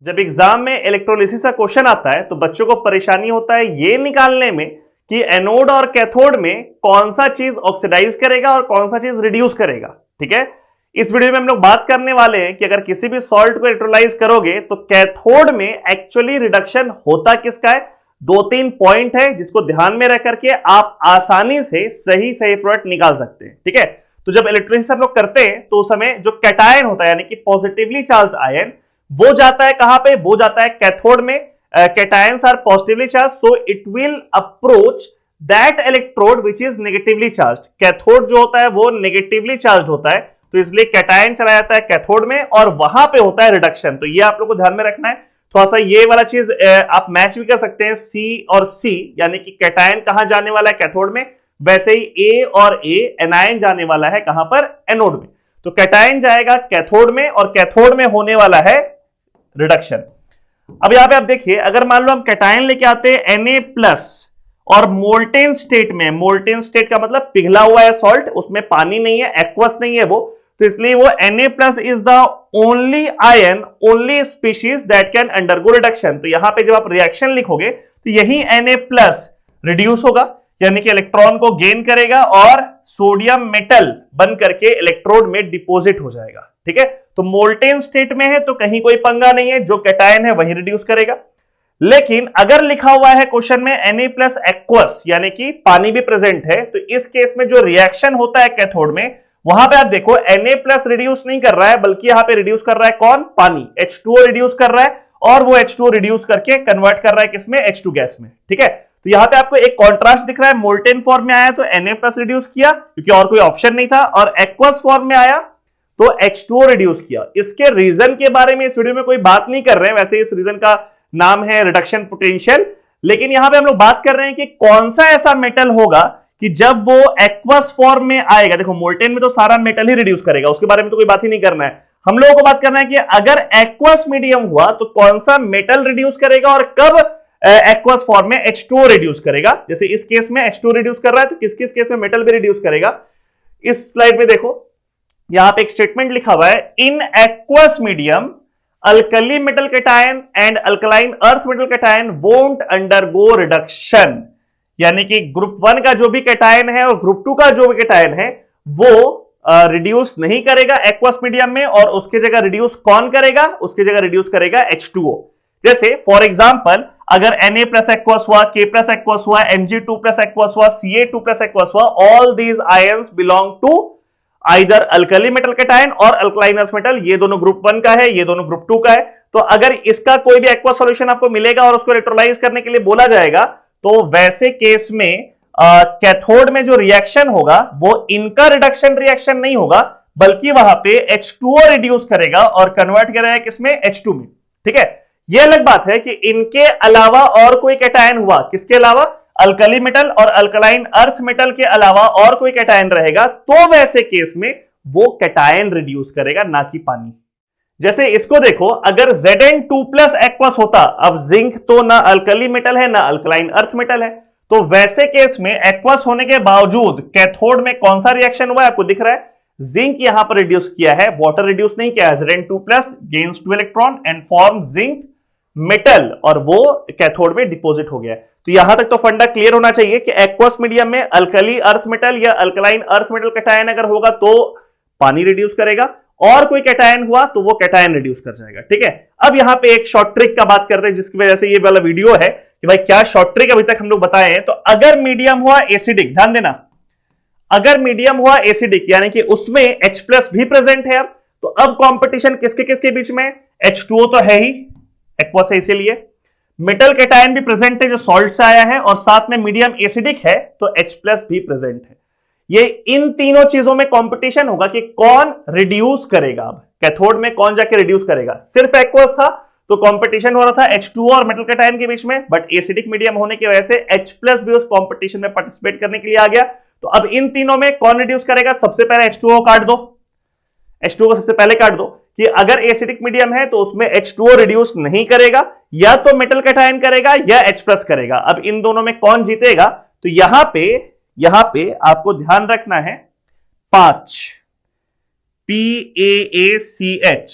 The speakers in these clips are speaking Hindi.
जब एग्जाम में इलेक्ट्रोलिसिस का क्वेश्चन आता है तो बच्चों को परेशानी होता है ये निकालने में कि एनोड और कैथोड में कौन सा चीज ऑक्सीडाइज करेगा और कौन सा चीज रिड्यूस करेगा। ठीक है, इस वीडियो में हम लोग बात करने वाले हैं कि अगर किसी भी सॉल्ट को इलेक्ट्रोलाइज करोगे तो कैथोड में एक्चुअली रिडक्शन होता किसका है। दो तीन पॉइंट है जिसको ध्यान में रख करके आप आसानी से सही प्रोडक्ट निकाल सकते हैं। ठीक है, तो जब इलेक्ट्रोलिसिस हम लोग करते हैं तो उस समय जो कैटायन होता है यानी कि पॉजिटिवली चार्ज्ड आयन वो जाता है कहां पे, वो जाता है कैथोड में। Cations are positively charged so it will approach that electrode which is negatively charged. Cathode जो होता है वो नेगेटिवली चार्ज होता है तो इसलिए कैटायन चला जाता है कैथोड में और वहां पे होता है रिडक्शन। तो ये आप लोग को ध्यान में रखना है। थोड़ा सा ये वाला चीज आप मैच भी कर सकते हैं, सी और सी, यानी कि कैटायन कहां जाने वाला है कैथोड में, वैसे ही ए और ए एनायन जाने वाला है कहां पर, एनोड में। तो कैटायन जाएगा कैथोड में और कैथोड में होने वाला है रिडक्शन। अब यहां पे आप देखिए, अगर मान लो हम कैटायन लेके आते हैं Na+ और मोल्टेन स्टेट में, मोल्टेन स्टेट का मतलब पिघला हुआ है सॉल्ट, उसमें पानी नहीं है, एक्वस नहीं है वो, तो इसलिए वो Na+ is the only ion, only species that can undergo reduction. तो यहां पे जब आप रिएक्शन लिखोगे तो यही Na+ रिड्यूस होगा यानी कि इलेक्ट्रॉन को गेन करेगा और सोडियम मेटल बन करके इलेक्ट्रोड में डिपॉजिट हो जाएगा। ठीक है, तो मोल्टेन स्टेट में है तो कहीं कोई पंगा नहीं है, जो कैटायन है वही रिड्यूस करेगा। लेकिन अगर लिखा हुआ है क्वेश्चन में Na+ एक्वस यानी कि पानी भी प्रेजेंट है, तो इस केस में जो रिएक्शन होता है कैथोड में, वहां पे आप देखो Na+ रिड्यूस नहीं कर रहा है बल्कि यहां पे रिड्यूस कर रहा है कौन, पानी, H2O रिड्यूस कर रहा है और वो H2O रिड्यूस करके कन्वर्ट कर रहा है किसमें, H2 गैस में। ठीक है, तो यहां पे आपको एक कॉन्ट्रास्ट दिख रहा है, मोल्टेन फॉर्म में आया तो Na+ रिड्यूस किया क्योंकि और कोई ऑप्शन नहीं था, और एक्वस फॉर्म में आया तो H2O रिड्यूस किया। इसके रीजन के बारे में इस वीडियो में कोई बात नहीं कर रहे हैं, वैसे इस रीजन का नाम है रिडक्शन पोटेंशियल, लेकिन यहां पे हम लोग बात कर रहे हैं कि कौन सा ऐसा मेटल होगा कि जब वो एक्वस फॉर्म में आएगा। देखो मोल्टेन में तो सारा मेटल ही रिड्यूस करेगा, उसके बारे में तो कोई बात ही नहीं करना है, हम लोगों को बात करना है कि अगर एक्वस मीडियम हुआ तो कौन सा मेटल रिड्यूस करेगा और कब एक्वस फॉर्म में H2O रिड्यूस करेगा। जैसे इस केस में H2O रिड्यूस कर रहा है तो किस किस केस में मेटल भी रिड्यूस करेगा। इस स्लाइड में देखो, यहां पे एक स्टेटमेंट लिखा हुआ है, in aqueous medium alkali metal cation and alkaline earth metal cation won't undergo reduction. यानी कि ग्रुप 1 का जो भी कैटायन है और ग्रुप 2 का जो भी कैटायन है वो रिड्यूस नहीं करेगा एक्वस मीडियम में, और उसकी जगह रिड्यूस कौन करेगा, उसकी जगह रिड्यूस करेगा H2O। जैसे फॉर एग्जांपल अगर Na+ एक्वस हुआ, K+ एक्वस हुआ, Mg2+ एक्वस हुआ, Ca2+ एक्वस हुआ, all these ions belong to either alkali metal cation और अल्कलाइन अर्थ मेटल। ये दोनों ग्रुप 1 का है, ये दोनों ग्रुप 2 का है। तो अगर इसका कोई भी एक्वस सॉल्यूशन आपको मिलेगा और उसको इलेक्ट्रोलाइज करने के लिए बोला जाएगा तो वैसे केस में कैथोड में जो रिएक्शन होगा वो इनका रिडक्शन रिएक्शन नहीं होगा बल्कि वहां पे H2O रिड्यूस करेगा और कन्वर्ट करेगा किसमें, H2 में। ठीक है, यह अलग बात है कि इनके अलावा और कोई कैटायन हुआ, किसके अलावा, अल्कली मेटल और अल्कलाइन अर्थ मेटल के अलावा और कोई कैटायन रहेगा तो वैसे केस में वो कैटायन रिड्यूस करेगा, ना कि पानी। जैसे इसको देखो, अगर Zn2+ एक्वस होता, अब जिंक तो ना अल्कली मेटल है ना अल्कलाइन अर्थ मेटल है, तो वैसे केस में एक्वस होने के बावजूद कैथोड में कौन सा रिएक्शन हुआ है आपको दिख रहा है, जिंक यहां पर रिड्यूस किया है, वाटर रिड्यूस नहीं किया है। Zn2+ gains 2 electron and form zinc metal और वो कैथोड में डिपॉजिट हो गया है। तो यहां तक तो फंडा क्लियर होना चाहिए कि एक्वस मीडियम में अल्कली अर्थ मेटल या अल्कलाइन अर्थ मेटल कैटायन अगर होगा तो पानी रिड्यूस करेगा, और कोई कैटायन हुआ तो वो कैटायन रिड्यूस कर जाएगा। ठीक है, अब यहां पे एक शॉर्ट ट्रिक का बात करते हैं जिसकी वजह से ये वाला वीडियो है कि भाई क्या शॉर्ट ट्रिक अभी तक हम लोग बताए हैं। तो अगर मीडियम हुआ एसिडिक, ध्यान देना, अगर मीडियम हुआ एसिडिक यानी कि उसमें H+ भी प्रेजेंट है, अब तो अब कंपटीशन किसके किसके बीच में, H2O तो है ही, एक्वस है इसीलिए, मेटल कैटायन भी प्रेजेंट है जो सॉल्ट से आया है, और साथ में मीडियम एसिडिक है तो H+ भी प्रेजेंट है। ये इन तीनों चीजों में कंपटीशन होगा कि कौन रिड्यूस करेगा। अब कैथोड में कौन जाके रिड्यूस करेगा, सिर्फ एक्वस था तो कंपटीशन हो रहा था H2O और मेटल कैटायन के बीच में, बट एसिडिक मीडियम होने की वजह से H+ भी उस कंपटीशन में पार्टिसिपेट करने के लिए आ गया। तो अब इन तीनों में कौन रिड्यूस करेगा, सबसे पहले H2O काट दो, H2O को सबसे पहले काट दो कि अगर एसिडिक मीडियम है तो उसमें H2O रिड्यूस नहीं करेगा, या तो मेटल कैटायन करेगा या H+ करेगा। अब इन दोनों में कौन जीतेगा, तो यहां पे आपको ध्यान रखना है 5 PaACH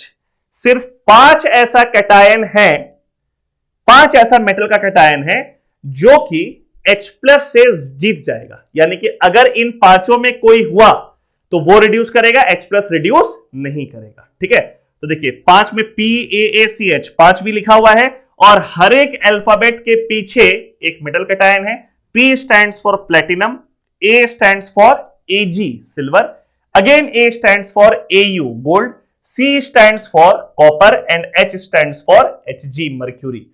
सिर्फ 5 ऐसा कैटायन है, 5 ऐसा मेटल का कैटायन है जो कि H प्लस से जीत जाएगा। यानी कि अगर इन पांचों में कोई हुआ तो वो रिड्यूस करेगा, H प्लस रिड्यूस नहीं करेगा। ठीक है, तो देखिए 5 में PAACH 5 भी लिखा हुआ है और हर एक अल्फाबेट के पीछे एक मेटल कैटायन है। P stands for platinum, A stands for Ag silver, again A stands for Au gold, C stands for copper and H stands for Hg mercury.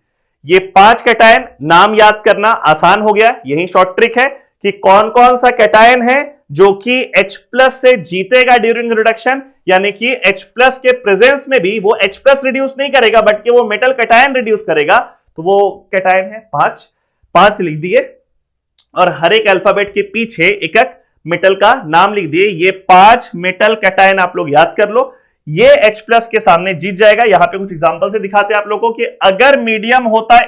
ये 5 कैटायन नाम याद करना आसान हो गया। यही शॉर्ट ट्रिक है कि कौन कौन सा कैटायन है जो कि H प्लस से जीतेगा ड्यूरिंग रिडक्शन, यानी कि H प्लस के प्रेजेंस में भी वो H प्लस रिड्यूस नहीं करेगा बल्कि वो मेटल कैटायन रिड्यूस करेगा। तो वो कैटायन है 5 लिख दिए और हर एक अल्फाबेट के पीछे एक एक मेटल का नाम लिख दिए। ये 5 मेटल कैटायन आप लोग याद कर लो, ये H प्लस के सामने जीत जाएगा। यहां पे कुछ एग्जांपल से दिखाते हैं आप लोगों को कि अगर मीडियम होता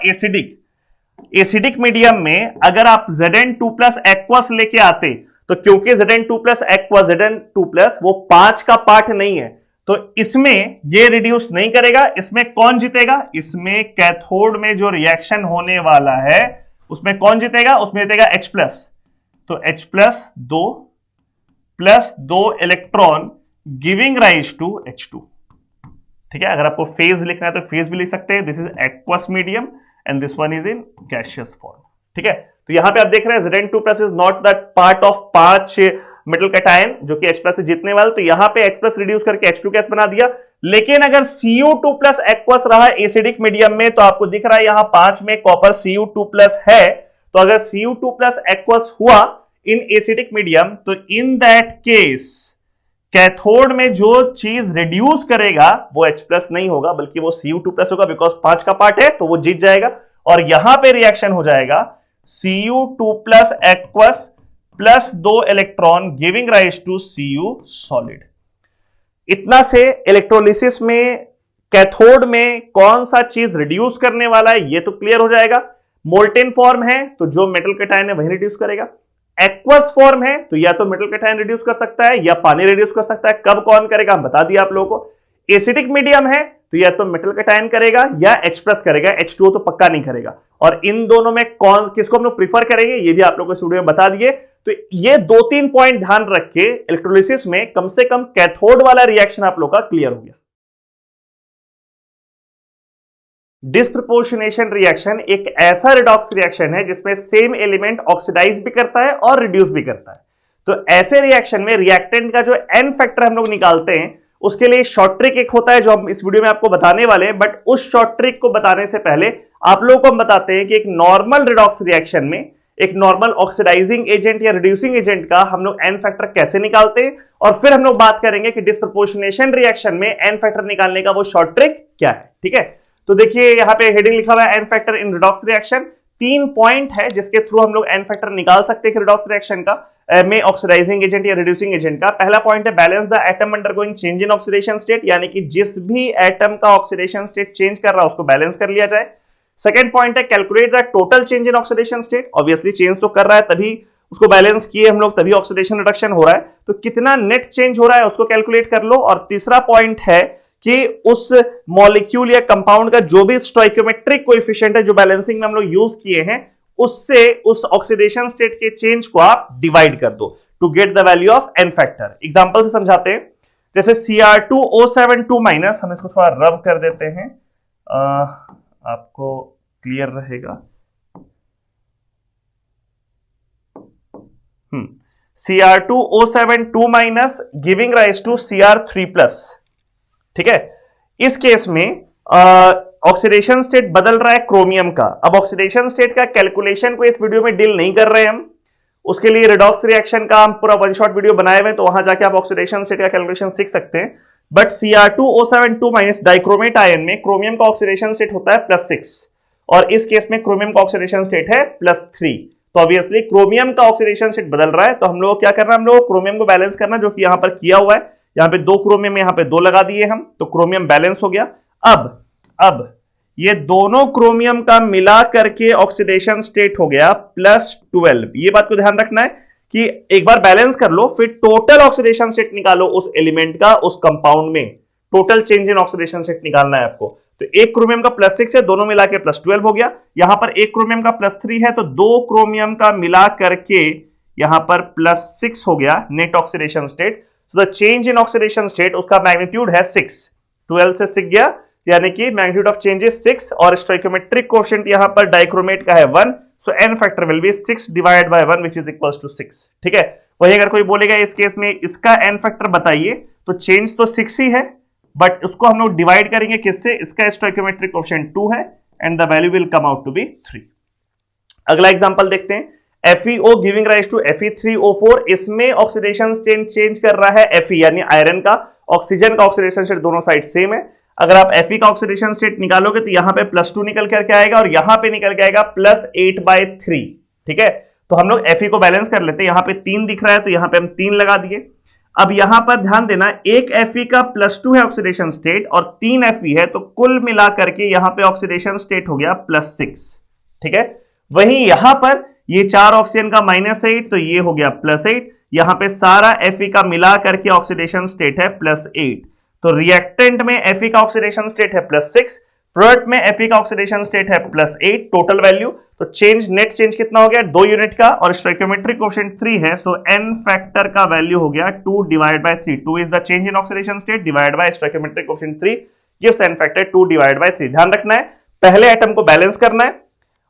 एसिडिक मीडियम में अगर आप Zn2 प्लस एक्वस लेके आते तो क्योंकि Zn2 plus aqueous Zn2 plus वो 5 का पार्ट नहीं है तो इसमें ये रिड्यूस नहीं करेगा। इसमें कौन जीतेगा? इसमें कैथोड में जो रिएक्शन होने वाला है उसमें कौन जीतेगा? उसमें जीतेगा H प्लस। तो H plus 2 electron giving rise to H2। ठीक है, अगर आपको फेज लिखना है तो फेज भी लिख सकते हैं। This is aqueous medium and this one is in gaseous form. ठीक है, तो यहां पे आप देख रहे हैं Zn2 plus is not that part of 5 metal cation जो कि H प्लस से जीतने वाला, तो यहां पे H प्लस रिड्यूस करके H2 गैस बना दिया। लेकिन अगर Cu2 प्लस एक्वस रहा एसिडिक मीडियम में तो आपको दिख रहा है यहां 5 में कॉपर Cu2 प्लस है, तो अगर Cu2 प्लस एक्वस हुआ इन एसिडिक मीडियम तो इन दैट केस कैथोड में जो चीज रिड्यूस करेगा वो H प्लस नहीं होगा बल्कि वो Cu2 प्लस होगा, बिकॉज 5 का पार्ट है तो वो जीत जाएगा। और यहां पे रिएक्शन हो जाएगा Cu2 plus aqueous plus 2 electron giving rise to Cu solid. इतना से इलेक्ट्रोलिसिस में कैथोड में कौन सा चीज रिड्यूस करने वाला है ये तो क्लियर हो जाएगा। मोल्टेन फॉर्म है तो जो मेटल कैटायन है वही रिड्यूस करेगा। एक्वस फॉर्म है तो या तो मेटल कैटायन रिड्यूस कर सकता है या पानी रिड्यूस कर सकता है। कब कौन करेगा हम बता दिया आप लोगों को। एसिडिक मीडियम है तो या तो मेटल कैटायन करेगा या H प्लस करेगा, H2O तो पक्का नहीं करेगा। और इन दोनों में कौन किसको हम लोग प्रीफर करेंगे ये भी आप लोगों को इस वीडियो में बता दिए। तो ये 2-3 पॉइंट ध्यान रख के इलेक्ट्रोलिसिस में कम से कम कैथोड वाला रिएक्शन आप लोग का क्लियर हो गया। डिस्प्रपोर्शनेशन रिएक्शन एक ऐसा रिडॉक्स रिएक्शन है जिसमें सेम एलिमेंट ऑक्सीडाइज भी करता है और रिड्यूस भी करता है। तो ऐसे रिएक्शन में रिएक्टेंट का जो एन फैक्टर हम लोग निकालते हैं उसके लिए शॉर्ट ट्रिक एक होता है जो हम इस वीडियो में आपको बताने वाले हैं। बट उस शॉर्ट ट्रिक को बताने से पहले आप लोगों को हम बताते हैं कि एक नॉर्मल रिडॉक्स रिएक्शन में एक नॉर्मल ऑक्सीडाइजिंग एजेंट या रिड्यूसिंग एजेंट का हम लोग एन फैक्टर कैसे निकालते हैं, और फिर हम लोग बात करेंगे कि डिस्प्रपोर्शनेशन रिएक्शन में एन फैक्टर निकालने का वो शॉर्ट ट्रिक क्या है। ठीक है, तो देखिए यहां पे हेडिंग लिखा हुआ है n factor in redox reaction. 3 point है जिसके थ्रू हम लोग एन फैक्टर निकाल सकते हैं रिडॉक्स रिएक्शन का में ऑक्सीडाइजिंग एजेंट या रिड्यूसिंग एजेंट का। पहला पॉइंट है balance the atom undergoing change in oxidation state, यानी कि जिस भी एटम का ऑक्सीडेशन स्टेट चेंज कर रहा है उसको बैलेंस कर लिया जाए। सेकंड पॉइंट है calculate the total change in oxidation state, obviously change तो कर रहा है तभी उसको बैलेंस किए हम लोग, तभी ऑक्सीडेशन रिडक्शन हो रहा है, तो कितना नेट चेंज हो रहा है उसको कैलकुलेट कर लो। और तीसरा पॉइंट है कि उस मॉलिक्यूल या कंपाउंड का जो भी स्टोइकोमेट्रिक कोएफिशिएंट है जो बैलेंसिंग में हम लोग यूज किए हैं उससे उस ऑक्सीडेशन स्टेट के चेंज को आप डिवाइड कर दो to get the value of n factor. Example से समझाते हैं, जैसे Cr2O7 हम इसको थोड़ा रब कर देते हैं, आपको क्लियर रहेगा। Cr2O7 giving rise to Cr3+। ठीक है, इस केस में ऑक्सीडेशन स्टेट बदल रहा है क्रोमियम का। अब ऑक्सीडेशन स्टेट का कैलकुलेशन को इस वीडियो में डील नहीं कर रहे हम, उसके लिए रिडॉक्स रिएक्शन का हम पूरा वन शॉट वीडियो बनाए हुए हैं, तो वहां जाके आप ऑक्सीडेशन स्टेट का कैलकुलेशन सीख सकते हैं। बट Cr2O7 डाइक्रोमेट आयन में क्रोमियम का ऑक्सीडेशन स्टेट होता है +6 और इस केस में क्रोमियम का ऑक्सीडेशन स्टेट है +3। तो ऑब्वियसली क्रोमियम का ऑक्सीडेशन स्टेट बदल रहा है, तो हम लोग क्या करना है, हम लोग क्रोमियम को बैलेंस करना, जो कि यहां पर किया हुआ है। यहां पे 2 क्रोमियम, यहां पे 2 लगा दिए हम, तो क्रोमियम बैलेंस हो गया। अब ये दोनों क्रोमियम का मिला करके ऑक्सीडेशन स्टेट हो गया +12। ये बात को ध्यान रखना है कि एक बार बैलेंस कर लो फिर टोटल ऑक्सीडेशन स्टेट निकालो उस एलिमेंट का उस कंपाउंड में। Total change in oxidation state निकालना है आपको। तो एक क्रोमियम का +6 है, दोनों मिला के +12 हो गया। यहां पर एक क्रोमियम का +3 है, तो दो क्रोमियम का मिला करके यहां पर +6 हो गया नेट ऑक्सीडेशन स्टेट। तो the change in oxidation state उसका मैग्नीट्यूड है 6, 12 से 6 गया, यानी कि मैग्नीट्यूड ऑफ चेंज इज 6, और स्टोइकोमेट्रिक कोएफिशिएंट यहां पर डाइक्रोमेट का है 1, so n factor will be 6 divided by 1 which is equals to 6। ठीक है, वही अगर कोई बोलेगा इस केस में इसका n फैक्टर बताइए, तो चेंज तो 6 ही है, बट उसको हम लोग डिवाइड करेंगे किससे, इसका स्टोइकोमेट्रिक कोएफिशिएंट 2 है and the value will come out to be 3। अगला एग्जांपल देखते हैं, FeO giving rise to Fe3O4। इसमें ऑक्सीडेशन स्टेट चेंज कर रहा है Fe यानी आयरन का, ऑक्सीजन का ऑक्सीडेशन स्टेट दोनों साइड सेम है। अगर आप Fe का ऑक्सीडेशन स्टेट निकालोगे तो यहां पे +2 निकल करके आएगा और यहां पे निकल के आएगा +8/3। ठीक है, तो हम लोग Fe को बैलेंस कर लेते हैं। यहां पे 3 दिख रहा है तो यहां पे हम 3 लगा दिए। अब यहां पर ध्यान देना, एक Fe का +2 है ऑक्सीडेशन स्टेट और 3 Fe है, तो कुल मिला करके यहां पे ऑक्सीडेशन स्टेट हो गया +6। ठीक है, वहीं यहां पर ये 4 ऑक्सीजन का -8, तो ये हो गया +8। यहां पे सारा Fe का मिला करके ऑक्सीडेशन स्टेट है +8, तो रिएक्टेंट में Fe का ऑक्सीडेशन स्टेट है +6, प्रोडक्ट में Fe का ऑक्सीडेशन स्टेट है +8, टोटल वैल्यू। तो चेंज, नेट चेंज कितना हो गया, 2 यूनिट का, और स्टोइकोमेट्रिक कोएफिशिएंट 3 है, सो n फैक्टर का वैल्यू हो गया 2 divided by 3। 2 is the change in oxidation state divided by stoichiometric coefficient 3 gives n factor 2 divided by 3। ध्यान रखना है, पहले एटम को बैलेंस करना है,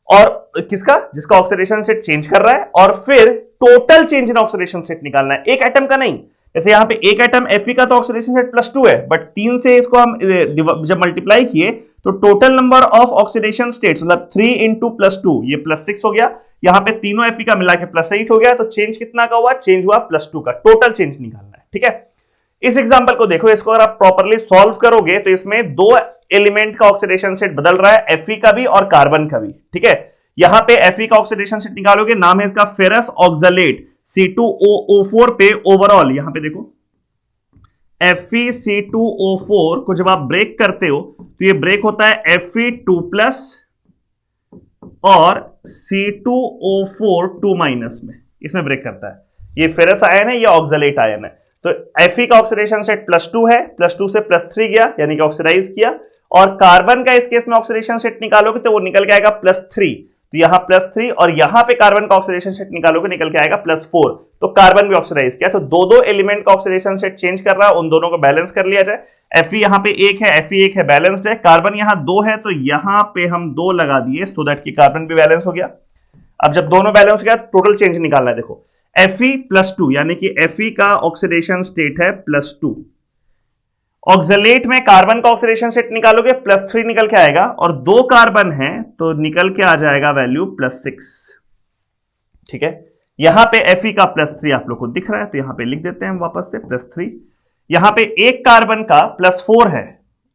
और किसका, जिसका ऑक्सीडेशन स्टेट चेंज कर रहा है, और फिर total change in oxidation state निकालना है, एक एटम का नहीं। जैसे यहां पे एक एटम Fe का तो ऑक्सीडेशन स्टेट +2 है, बट 3 से इसको हम जब मल्टीप्लाई किए तो total number of oxidation states मतलब 3 into +2 ये +6 हो गया। यहां पे तीनों Fe का मिला के +8 हो गया, तो चेंज कितना का हुआ, चेंज हुआ +2 का, टोटल चेंज निकालना है। ठीक है, इस एग्जांपल को देखो, इसको अगर आप प्रॉपर्ली सॉल्व करोगे तो इसमें दो एलिमेंट का ऑक्सीडेशन स्टेट बदल रहा है, Fe का भी और कार्बन का भी। ठीक है, यहां पे Fe का ऑक्सीडेशन स्टेट निकालोगे, नाम है इसका फेरस ऑक्सलेट, C2O4 पे ओवरऑल, यहां पे देखो FeC2O4 को जब आप ब्रेक करते हो तो ये ब्रेक होता है Fe2+ और C2O4 2- में, इसमें ब्रेक करता है। ये फेरस आयन है, ये ऑक्सलेट आयन है। तो Fe का ऑक्सीडेशन स्टेट +2 है, +2 से +3 गया यानी कि ऑक्सीडाइज किया, और कार्बन का इस केस में ऑक्सीडेशन स्टेट निकालोगे तो वो निकल के आएगा +3, तो यहां +3, और यहां पे कार्बन का ऑक्सीडेशन स्टेट निकालोगे निकल के आएगा +4, तो कार्बन भी ऑक्सीडाइज किया। तो दो एलिमेंट का ऑक्सीडेशन स्टेट चेंज कर रहा है, उन दोनों को बैलेंस कर लिया जाए। Fe यहां पे 1 है, Fe 1 है, बैलेंस्ड है। कार्बन यहां 2 है, तो यहां पे हम 2 लगा दिए सो दैट कि कार्बन भी बैलेंस हो गया। अब जब दोनों बैलेंस हो गया, टोटल चेंज निकालना है। देखो Fe +2 यानी कि Fe का ऑक्सीडेशन स्टेट है +2, ऑक्सलेट में कार्बन का ऑक्सीडेशन स्टेट निकालोगे +3 निकल के आएगा, और 2 कार्बन है तो निकल के आ जाएगा वैल्यू +6। ठीक है, यहां पे Fe का +3 आप लोग को दिख रहा है, तो यहां पे लिख देते हैं वापस से +3। यहां पे एक कार्बन का +4 है,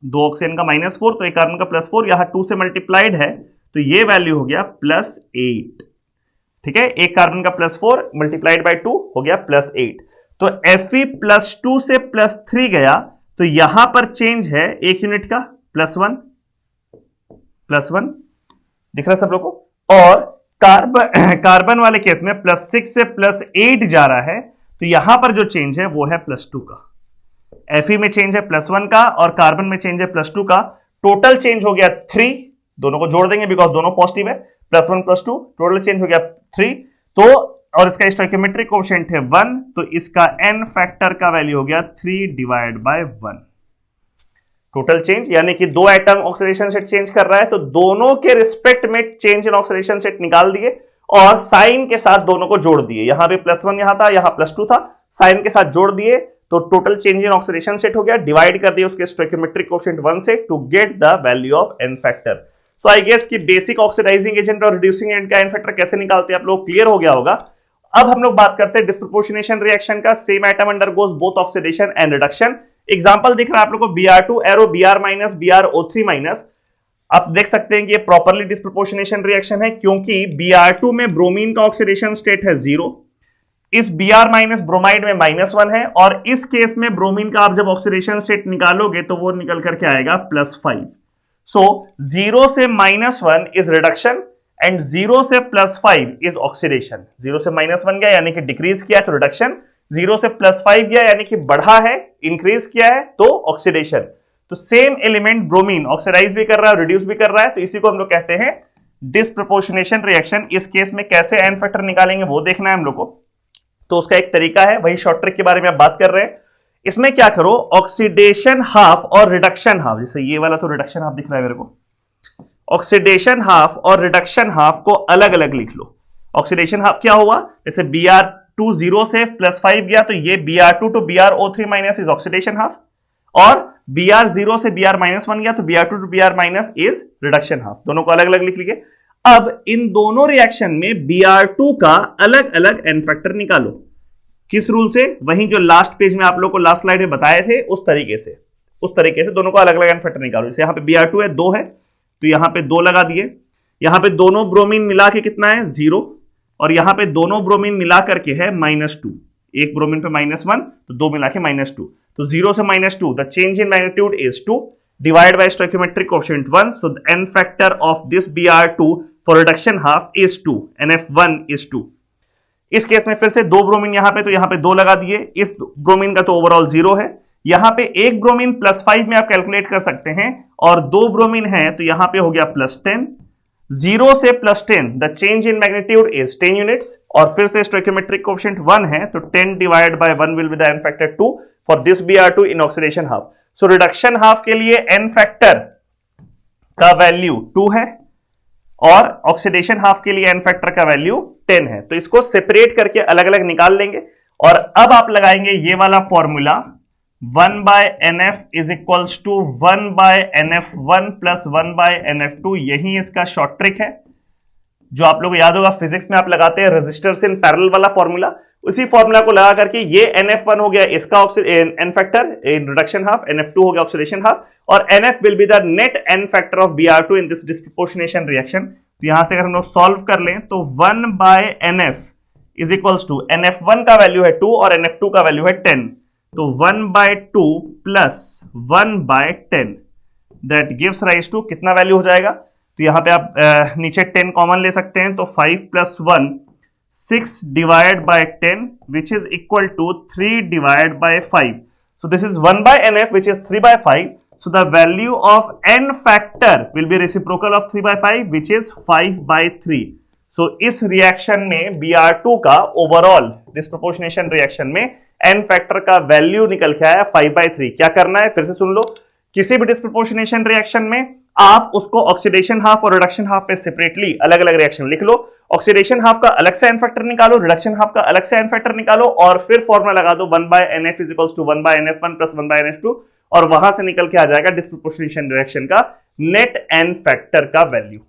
2 ऑक्सीजन का -4, तो एक कार्बन का +4 यहां 2 से मल्टीप्लाइड है, तो ये वैल्यू हो गया +8। ठीक है, एक कार्बन का +4 मल्टीप्लाइड बाय 2 हो गया +8। तो Fe +2 से +3 गया, तो यहां पर चेंज है 1 यूनिट का, +1 दिख रहा है सब लोग को, और कार्बन वाले केस में +6 से +8 जा रहा है, तो यहां पर जो चेंज है वो है +2 का। Fe में चेंज है +1 का और कार्बन में चेंज है +2 का, टोटल चेंज हो गया 3, दोनों को जोड़ देंगे बिकॉज दोनों पॉजिटिव है, +1 +2, टोटल चेंज हो गया 3, तो और इसका स्टोइकोमेट्रिक कोएफिशिएंट है 1, तो इसका n फैक्टर का वैल्यू हो गया 3 डिवाइड बाय 1। टोटल चेंज यानी कि 2 एटम ऑक्सीडेशन स्टेट चेंज कर रहा है, तो दोनों के रिस्पेक्ट में चेंज इन ऑक्सीडेशन स्टेट निकाल दिए और साइन के साथ दोनों को जोड़ दिए। यहां पे +1 यहां था, यहां +2 था, साइन के साथ जोड़ दिए, तो total change in oxidation state हो गया, डिवाइड कर दिए उसके स्टोइकोमेट्रिक कोएफिशिएंट 1 से to get the value of n factor. So I guess कि बेसिक ऑक्सीडाइजिंग एजेंट और रिड्यूसिंग एजेंट का n फैक्टर कैसे निकालते हैं आप लोग क्लियर हो गया होगा। अब हम लोग बात करते हैं डिस्प्रोपोर्शनेशन रिएक्शन का। Same atom undergoes both oxidation and reduction. Example दिख रहा है आप लोगों को Br2 एरो Br- BrO3-। आप देख सकते हैं कि ये प्रॉपर्ली डिस्प्रोपोर्शनेशन रिएक्शन है, क्योंकि Br2 में ब्रोमीन का ऑक्सीडेशन स्टेट है 0, इस Br- ब्रोमाइड में -1 है, और इस केस में ब्रोमीन का आप जब ऑक्सीडेशन स्टेट निकालोगे तो वो निकल करके आएगा +5। सो 0 से -1 इज रिडक्शन एंड 0 से +5 इज ऑक्सीडेशन। 0 से -1 गया यानी कि डिक्रीज किया तो रिडक्शन, 0 से +5 गया यानी कि बढ़ा है, इंक्रीज किया है तो ऑक्सीडेशन। तो सेम एलिमेंट ब्रोमीन ऑक्सीडाइज भी कर रहा है, रिड्यूस भी कर रहा है, तो इसी को हम लोग कहते हैं डिस्प्रपोर्शनेशन रिएक्शन। इस केस में कैसे एन फैक्टर निकालेंगे वो देखना है हम लोग को। तो उसका एक तरीका है, वही शॉर्ट ट्रिक के बारे में आप बात कर रहे हैं। इसमें क्या करो, ऑक्सीडेशन हाफ और रिडक्शन हाफ, जैसे ये वाला तो रिडक्शन हाफ दिख रहा है मेरे को, ऑक्सीडेशन हाफ और रिडक्शन हाफ को अलग अलग लिख लो। ऑक्सीडेशन हाफ क्या हुआ, जैसे Br2 0 से +5 गया तो ये Br2 to BrO3- is oxidation half, और Br 0 से Br-1 गया तो Br2 to Br- is reduction half. दोनों को अलग अलग लिख लीजिए। अब इन दोनों रिएक्शन में Br2 का अलग अलग एन फैक्टर निकालो। किस रूल से, वहीं जो लास्ट पेज में आप लोग को लास्ट स्लाइड में बताए थे उस तरीके से दोनों को अलग अलग एन फैक्टर निकालो। जैसे यहां पे Br2 है 2 है तो यहां पे 2 लगा दिए, यहां पे दोनों ब्रोमीन मिला के कितना है 0, और यहां पे दोनों ब्रोमीन मिला करके है -2, एक ब्रोमीन पे -1 तो 2 मिला के -2, तो 0 से -2 the change in magnitude is 2 divide by stoichiometric coefficient 1, so the n factor of this Br2 for reduction half is 2, NF1 is 2। इस केस में फिर से 2 ब्रोमीन यहां पे, तो यहां पे 2 लगा दिए, इस ब्रोमीन का तो ओवरऑल 0 है, यहां पे एक ब्रोमीन +5 में आप कैलकुलेट कर सकते हैं, और 2 ब्रोमीन है तो यहां पे हो गया +10, 0 से +10 the change in magnitude is 10 units, और फिर से स्टोइकियोमेट्रिक कोएफिशिएंट 1 है तो 10 divide by 1 will be the n factor 2 for this Br2 in oxidation half. So reduction half के लिए एन फैक्टर का वैल्यू 2 है और ऑक्सीडेशन हाफ के लिए एन फैक्टर का वैल्यू 10 है। तो इसको सेपरेट करके अलग अलग निकाल लेंगे, और अब आप लगाएंगे ये वाला formula 1/NF is equals to 1/NF1 plus 1/NF2। यही इसका शॉर्ट ट्रिक है जो आप लोग को याद होगा, फिजिक्स में आप लगाते हैं रेजिस्टर्स इन पैरेलल वाला फॉर्मूला, उसी फॉर्मूला को लगा करके ये NF1 हो गया इसका n factor in reduction half, NF2 हो गया ऑक्सीडेशन हाफ, और NF will be the net n factor of Br2 in this disproportionation reaction. तो यहां से अगर हम लोग सॉल्व कर लें तो 1/NF is equals to NF1 का वैल्यू है 2 और NF2 का वैल्यू है 10, तो 1/2 plus 1/10 that gives rise to कितना वैल्यू हो जाएगा। तो यहां पे आप नीचे 10 कॉमन ले सकते हैं, तो 5 + 1 6 divide by 10 which is equal to 3 divide by 5। So this is 1/NF which is 3/5। So the value of n factor will be reciprocal of 3/5 which is 5/3. So इस रिएक्शन में Br2 का ओवरऑल डिस्प्रपोर्शनेशन रिएक्शन में n फैक्टर का वैल्यू निकल के आया 5/3। क्या करना है फिर से सुन लो, किसी भी डिस्प्रपोर्शनेशन रिएक्शन में आप उसको ऑक्सीडेशन हाफ और रिडक्शन हाफ पे सेपरेटली अलग अलग रिएक्शन लिख लो। ऑक्सीडेशन हाफ का अलग से एन फैक्टर निकालो, रिडक्शन हाफ का अलग से एन फैक्टर निकालो, और फिर फॉर्मूला लगा दो 1/NF is equals to 1/NF1 plus 1/NF2, और वहां से निकल के आ जाएगा डिस्प्रपोर्शनेशन रिएक्शन का नेट एन फैक्टर का वैल्यू।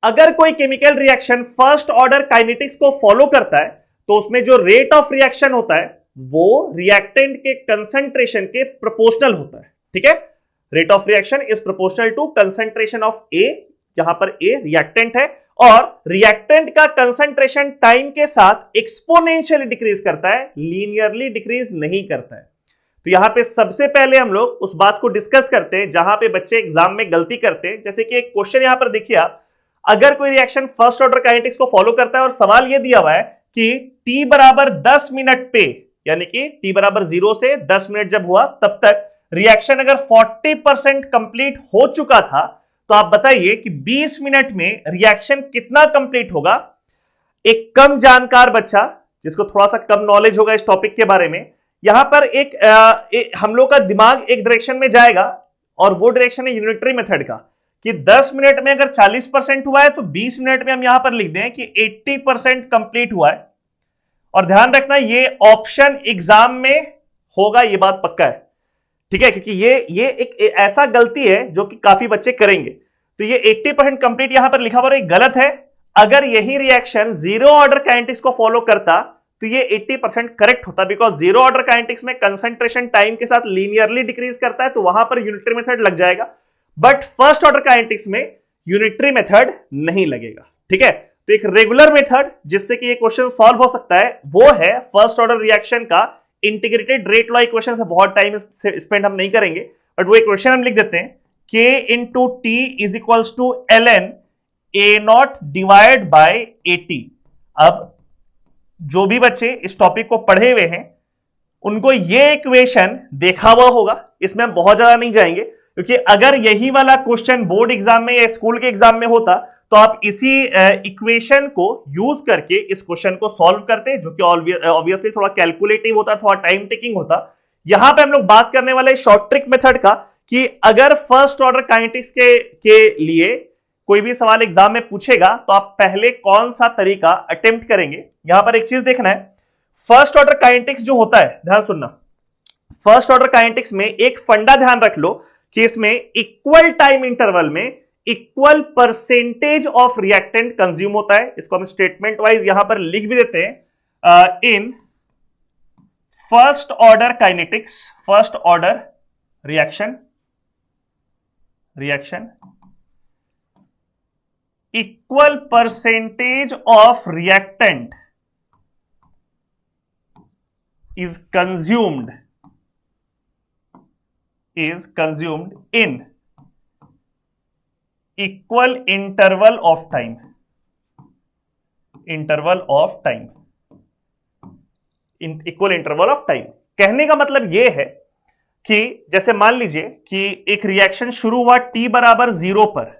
अगर कोई chemical reaction first order kinetics को फॉलो करता है तो उसमें जो रेट ऑफ रिएक्शन होता है वो रिएक्टेंट के कंसंट्रेशन के प्रोपोर्शनल होता है। ठीक है, rate of reaction is proportional to concentration of A, जहां पर ए रिएक्टेंट है, और रिएक्टेंट का कंसंट्रेशन टाइम के साथ एक्सपोनेंशियली डिक्रीज करता है, लीनियरली डिक्रीज नहीं करता है। तो यहां पे सबसे पहले हम लोग उस बात को डिस्कस करते हैं जहां पे बच्चे एग्जाम में गलती करते हैं। जैसे कि एक क्वेश्चन यहां पर देखिए आप, अगर कोई रिएक्शन फर्स्ट ऑर्डर काइनेटिक्स को फॉलो करता है और सवाल यह दिया हुआ है कि t बराबर 10 मिनट पे, यानी कि t बराबर 0 से 10 मिनट जब हुआ तब तक रिएक्शन अगर 40% कंप्लीट हो चुका था, तो आप बताइए कि 20 मिनट में रिएक्शन कितना कंप्लीट होगा। एक कम जानकार बच्चा जिसको थोड़ा सा कम नॉलेज होगा इस टॉपिक के बारे में, यहां पर एक हम लोग का दिमाग एक डायरेक्शन में जाएगा, और वो डायरेक्शन है यूनिटरी मेथड का, कि 10 मिनट में अगर 40% हुआ है तो 20 मिनट में हम यहां पर लिख दें कि 80% कंप्लीट हुआ है। और ध्यान रखना ये ऑप्शन एग्जाम में होगा, ये बात पक्का है। ठीक है, क्योंकि ये एक ऐसा गलती है जो कि काफी बच्चे करेंगे। तो ये 80% कंप्लीट यहां पर लिखा हुआ है, गलत है। अगर यही रिएक्शन जीरो ऑर्डर काइनेटिक्स को फॉलो करता तो ये 80% करेक्ट होता, बिकॉज जीरो ऑर्डर काइनेटिक्स में कंसंट्रेशन टाइम के साथ लीनियरली डिक्रीज करता है, तो वहां पर यूनिटरी मेथड लग जाएगा। बट फर्स्ट ऑर्डर काइनेटिक्स में यूनिटरी मेथड नहीं लगेगा। ठीक है, तो एक रेगुलर मेथड जिससे कि ये क्वेश्चन सॉल्व हो सकता है वो है फर्स्ट ऑर्डर रिएक्शन का इंटीग्रेटेड रेट लॉ इक्वेशन। से बहुत टाइम स्पेंड हम नहीं करेंगे, बट वो इक्वेशन हम लिख देते हैं, K into T is equals to ln A naught divide by AT। अब जो भी बच्चे इस टॉपिक को पढ़े हुए हैं उनको ये इक्वेशन देखा हुआ होगा, इसमें हम बहुत ज्यादा नहीं जाएंगे, क्योंकि अगर यही वाला क्वेश्चन बोर्ड एग्जाम में या स्कूल के एग्जाम में होता तो आप इसी इक्वेशन को यूज करके इस क्वेश्चन को सॉल्व करते, जो कि ऑब्वियसली थोड़ा कैलकुलेटिव होता, थोड़ा टाइम टेकिंग होता। यहां पे हम लोग बात करने वाले शॉर्ट ट्रिक मेथड का, कि अगर फर्स्ट ऑर्डर काइनेटिक्स के लिए कोई भी सवाल एग्जाम में पूछेगा तो आप पहले कौन सा तरीका अटेम्प्ट करेंगे। यहां पर एक चीज देखना है, फर्स्ट ऑर्डर काइनेटिक्स जो होता है, ध्यान सुनना, फर्स्ट ऑर्डर काइनेटिक्स में एक फंडा ध्यान रख लो कि इसमें इक्वल टाइम इंटरवल में equal percentage of reactant consume होता है। इसको हम स्टेटमेंट वाइज यहां पर लिख भी देते हैं, in first order kinetics, first order reaction equal percentage of reactant is consumed in equal interval of time, in equal interval of time। कहने का मतलब यह है कि जैसे मान लीजिए कि एक रिएक्शन शुरू हुआ t बराबर 0 पर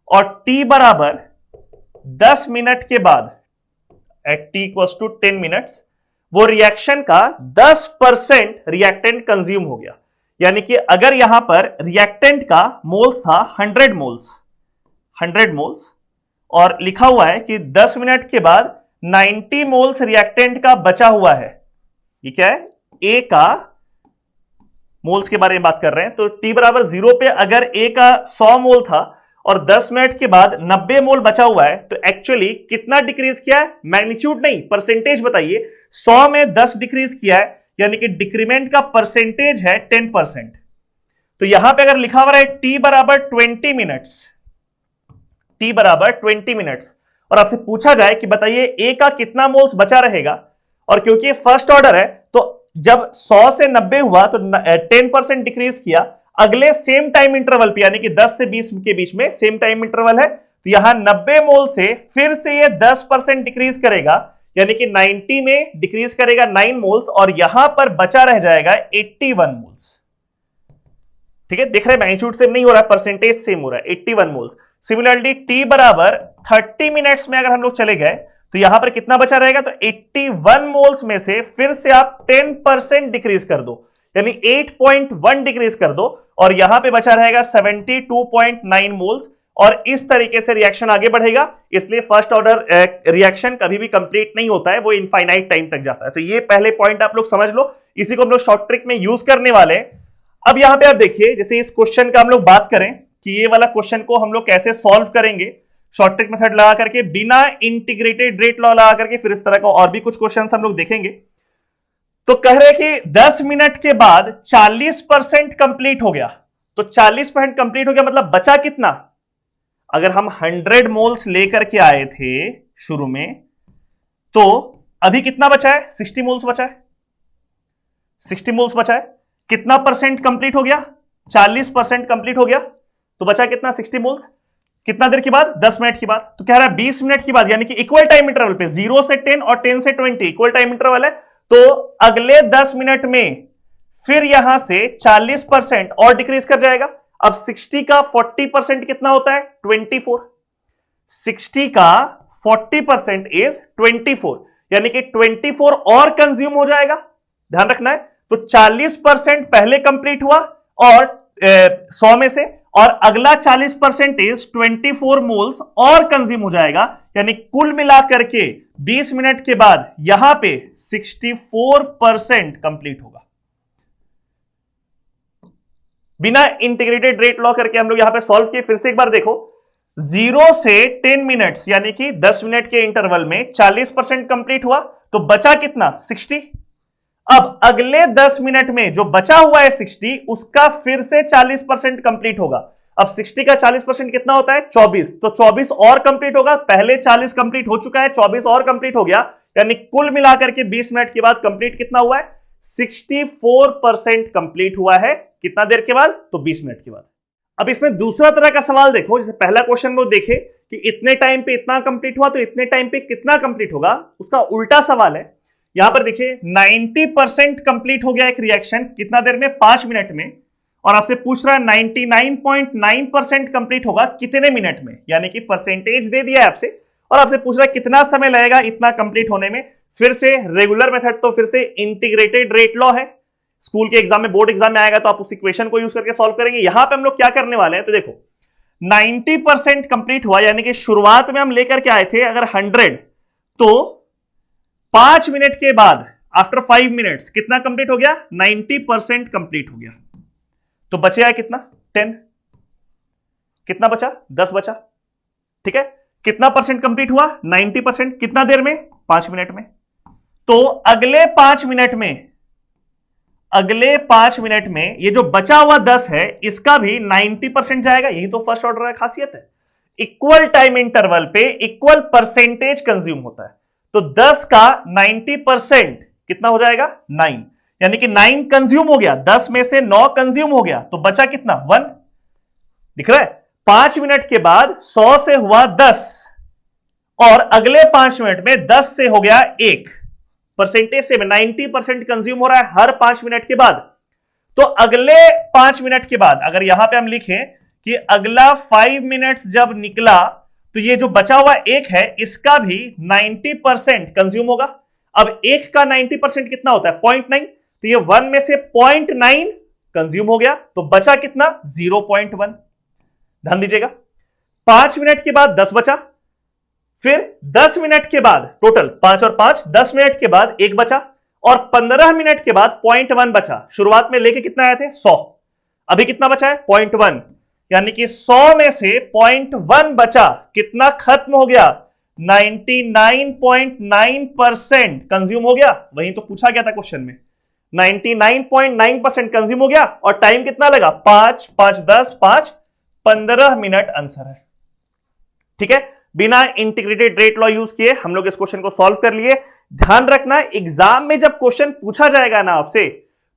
और t बराबर 10 मिनट के बाद, at t equals to 10 minutes, वो रिएक्शन का 10% रिएक्टेंट कंज्यूम हो गया। यानी कि अगर यहां पर रिएक्टेंट का मोल्स था 100 मोल्स और लिखा हुआ है कि 10 मिनट के बाद 90 मोल्स रिएक्टेंट का बचा हुआ है, ये क्या है, ए का मोल्स के बारे में बात कर रहे हैं। तो टी बराबर 0 पे अगर ए का 100 मोल था और 10 मिनट के बाद 90 मोल बचा हुआ है, तो एक्चुअली कितना डिक्रीज किया है, मैग्नीट्यूड नहीं परसेंटेज बताइए। 100 में 10 डिक्रीज किया है, यानी कि डिक्रीमेंट का परसेंटेज है 10%। तो यहां पे अगर लिखा हुआ है टी बराबर 20 मिनट्स और आपसे पूछा जाए कि बताइए ए का कितना मोल्स बचा रहेगा, और क्योंकि फर्स्ट ऑर्डर है तो जब 100 से 90 हुआ तो 10% डिक्रीज किया, अगले सेम टाइम इंटरवल पे यानी कि 10 से 20 के बीच में सेम टाइम इंटरवल है, तो यहां 90 मोल से फिर से ये 10% डिक्रीज करेगा, यानी कि 90 में डिक्रीज करेगा 9 मोल्स और यहां पर बचा रह जाएगा 81 मोल्स। ठीक है, दिख रहे मैग्नीट्यूड सेम नहीं हो रहा है, परसेंटेज सेम हो रहा है, 81 मोल्स। सिमिलरली टी बराबर 30 मिनट्स में अगर हम लोग चले गए तो यहां पर कितना बचा रहेगा, तो 81 मोल्स में से फिर से आप 10% डिक्रीज कर दो, यानी 8.1 डिक्रीज कर दो और यहां पे बचा रहेगा 72.9 मोल्स, और इस तरीके से रिएक्शन आगे बढ़ेगा। इसलिए फर्स्ट ऑर्डर रिएक्शन कभी भी कंप्लीट नहीं होता है, वो इनफाइनाइट टाइम तक जाता है। तो ये पहले पॉइंट आप लोग समझ लो, इसी को हम लोग शॉर्ट ट्रिक में यूज करने वाले हैं। अब यहां पे आप देखिए, जैसे इस क्वेश्चन का हम लोग बात करें कि ये वाला क्वेश्चन को हम लोग कैसे सॉल्व करेंगे, शॉर्ट ट्रिक मेथड लगा करके, बिना इंटीग्रेटेड रेट लॉ लगा करके, फिर इस तरह का और भी कुछ क्वेश्चन हम लोग देखेंगे। तो कह रहे कि 10 मिनट के बाद 40% कंप्लीट हो गया, तो 40% कंप्लीट हो गया मतलब बचा कितना, अगर हम 100 मोल्स लेकर के आए थे शुरू में, तो अभी कितना बचा है, 60 मोल्स बचा है, 60 मोल्स बचा है। कितना परसेंट कंप्लीट हो गया, 40% कंप्लीट हो गया, तो बचा कितना, 60 मोल्स। कितना देर के बाद, 10 मिनट के बाद। तो कह रहा है 20 मिनट के बाद, यानी कि इक्वल टाइम इंटरवल पे 0 से 10 और 10 से 20 इक्वल टाइम इंटरवल है, तो अगले 10 मिनट में फिर यहां से 40% और डिक्रीज कर जाएगा। अब 60 का 40% कितना होता है, 24। 60 का 40% इज 24, यानी कि 24 और कंज्यूम हो जाएगा, ध्यान रखना है। तो 40% पहले कंप्लीट हुआ और 100 में से, और अगला 40% इज 24 मोल्स और कंज्यूम हो जाएगा, यानी कुल मिलाकर के 20 मिनट के बाद यहां पे 64% कंप्लीट होगा। बिना इंटीग्रेटेड रेट लॉ करके हम लोग यहां पे सॉल्व किए। फिर से एक बार देखो, 0 से 10 मिनट्स यानी कि 10 मिनट के इंटरवल में 40% कंप्लीट हुआ, तो बचा कितना, 60। अब अगले 10 मिनट में जो बचा हुआ है 60, उसका फिर से 40% कंप्लीट होगा। अब 60 का 40% कितना होता है, 24, तो 24 और कंप्लीट होगा। पहले 40 कंप्लीट हो चुका है, 24 और कंप्लीट हो गया, यानी कुल मिलाकर के 20 मिनट के बाद कंप्लीट कितना हुआ है, 64% कंप्लीट हुआ है। कितना देर के बाद, तो 20 मिनट के बाद। अब इसमें दूसरा तरह का सवाल देखो, जैसे पहला क्वेश्चन वो देखे कि इतने टाइम पे इतना कंप्लीट हुआ तो इतने टाइम पे कितना कंप्लीट होगा, उसका उल्टा सवाल है। यहां पर देखिए 90% कंप्लीट हो गया एक रिएक्शन, कितना देर में, 5 मिनट में, और आपसे पूछ रहा है 99.9% कंप्लीट होगा कितने मिनट में, यानी कि परसेंटेज दे दिया है आपसे और आपसे पूछ रहा है कितना समय लगेगा इतना कंप्लीट होने में। फिर से रेगुलर मेथड तो फिर से इंटीग्रेटेड रेट लॉ है, स्कूल के एग्जाम में, बोर्ड एग्जाम में आएगा तो आप उस इक्वेशन को यूज करके सॉल्व करेंगे। यहां पे हम लोग क्या करने वाले हैं, तो देखो 90% कंप्लीट हुआ, यानी कि शुरुआत में हम लेकर के आए थे अगर 100, तो 5 मिनट के बाद आफ्टर 5 मिनट्स कितना कंप्लीट हो गया, 90% कंप्लीट हो गया। तो बचेगा कितना, 10, कितना बचा, 10 बचा, ठीक है। कितना परसेंट कंप्लीट हुआ, 90%, कितना देर में, 5 मिनट में। तो अगले 5 मिनट में ये जो बचा हुआ 10 है इसका भी 90% जाएगा। यही तो फर्स्ट ऑर्डर की खासियत है, इक्वल टाइम इंटरवल पे इक्वल परसेंटेज कंज्यूम होता है। तो 10 का 90% कितना हो जाएगा, 9, यानी कि 9 कंज्यूम हो गया, 10 में से 9 कंज्यूम हो गया, तो बचा कितना, 1, दिख रहा है। 5 मिनट के बाद 100 से हुआ 10 और अगले 5 मिनट में 10 से हो गया 1, परसेंटेज से 90% कंज्यूम हो रहा है हर 5 मिनट के बाद। तो अगले 5 मिनट के बाद अगर यहां पे हम लिखें कि अगला 5 मिनट्स जब निकला तो ये जो बचा हुआ 1 है इसका भी 90% कंज्यूम होगा। अब 1 का 90% कितना होता है, 0.9, तो ये 1 में से 0.9 कंज्यूम हो गया, तो बचा कितना, 0.1। ध्यान दीजिएगा, 5 मिनट के बाद 10 बचा, फिर 10 मिनट के बाद टोटल 5 और 5, 10 मिनट के बाद 1 बचा, और 15 मिनट के बाद 0.1 बचा। शुरुआत में लेके कितना आए थे, 100, अभी कितना बचा है, 0.1, यानी कि 100 में से 0.1 बचा, कितना खत्म हो गया, 99.9% कंज्यूम हो गया। वहीं तो पूछा गया था क्वेश्चन में, 99.9% कंज्यूम हो गया, और टाइम कितना लगा, 5, 5, 10, 5, 15 मिनट आंसर है। ठीक है, बिना इंटीग्रेटेड रेट लॉ यूज किए हम लोग इस क्वेश्चन को सॉल्व कर लिए। ध्यान रखना, एग्जाम में जब क्वेश्चन पूछा जाएगा ना आपसे,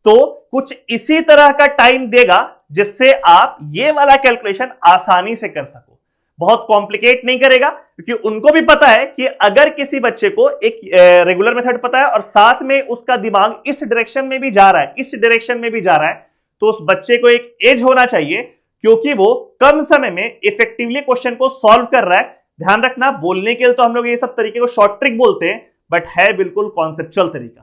तो कुछ इसी तरह का टाइम देगा जिससे आप ये वाला कैलकुलेशन आसानी से कर सको, बहुत कॉम्प्लिकेट नहीं करेगा, क्योंकि उनको भी पता है कि अगर किसी बच्चे को एक रेगुलर मेथड पता है और साथ में उसका दिमाग इस डायरेक्शन में भी जा रहा है, इस डायरेक्शन में भी जा रहा है, तो उस बच्चे को एक एज होना चाहिए, क्योंकि वो कम समय में इफेक्टिवली क्वेश्चन को सॉल्व कर रहा है। ध्यान रखना, बोलने के लिए तो हम लोग ये सब तरीके को शॉर्ट ट्रिक बोलते हैं, बट है बिल्कुल कॉन्सेप्चुअल तरीका।